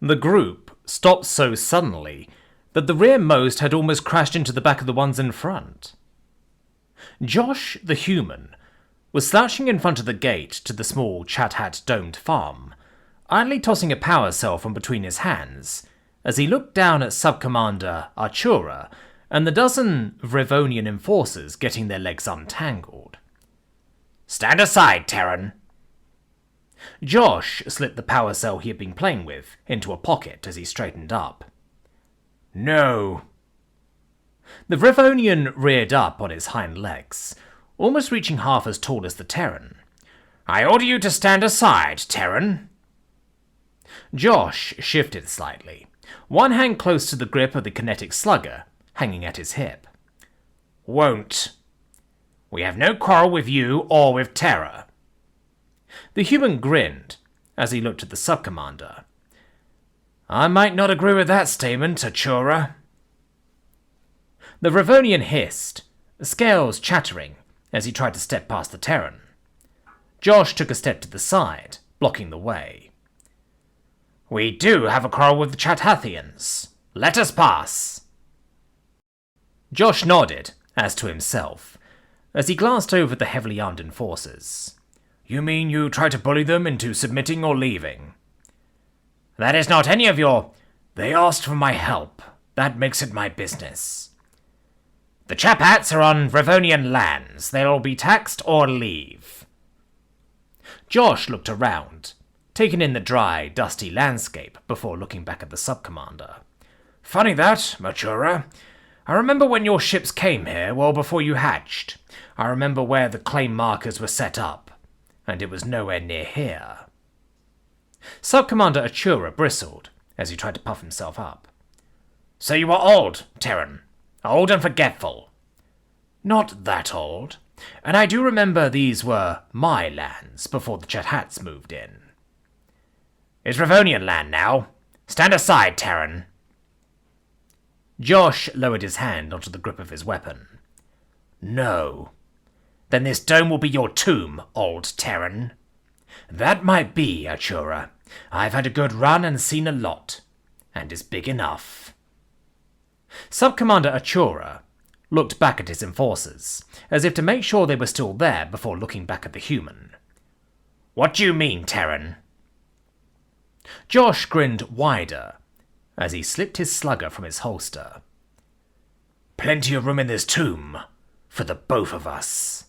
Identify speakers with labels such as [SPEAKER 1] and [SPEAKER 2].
[SPEAKER 1] The group stopped so suddenly that the rearmost had almost crashed into the back of the ones in front. Josh, the human, was slouching in front of the gate to the small Chat-Hat domed farm, idly tossing a power cell from between his hands as he looked down at Sub-Commander Artura and the dozen Vrevonian enforcers getting their legs untangled. "Stand aside, Terran." Josh slipped the power cell he had been playing with into a pocket as he straightened up. "No." The Vrevonian reared up on his hind legs, almost reaching half as tall as the Terran. "I order you to stand aside, Terran." Josh shifted slightly, one hand close to the grip of the kinetic slugger, hanging at his hip. "Won't. We have no quarrel with you or with Terra." The human grinned as he looked at the sub-commander. "I might not agree with that statement, Artura." The Vrevonian hissed, scales chattering as he tried to step past the Terran. Josh took a step to the side, blocking the way. "We do have a quarrel with the Chathathians. Let us pass." Josh nodded, as to himself, as he glanced over the heavily armed enforcers. "You mean you try to bully them into submitting or leaving?" "That is not any of your—" "They asked for my help. That makes it my business." "The Chap-Hats are on Vrevonian lands. They'll be taxed or leave." Josh looked around, taking in the dry, dusty landscape before looking back at the sub-commander. "Funny that, Artura. I remember when your ships came here, well before you hatched. I remember where the claim markers were set up, and it was nowhere near here." Sub-Commander Artura bristled as he tried to puff himself up. "So you are old, Terran. Old and forgetful." "Not that old. And I do remember these were my lands before the Chat-Hats moved in." "It's Vrevonian land now. Stand aside, Terran." Josh lowered his hand onto the grip of his weapon. "No." "Then this dome will be your tomb, old Terran." "That might be, Artura. I've had a good run and seen a lot. And it's big enough." Sub-Commander Artura looked back at his enforcers, as if to make sure they were still there before looking back at the human. "What do you mean, Terran?" Josh grinned wider as he slipped his slugger from his holster. "Plenty of room in this tomb for the both of us."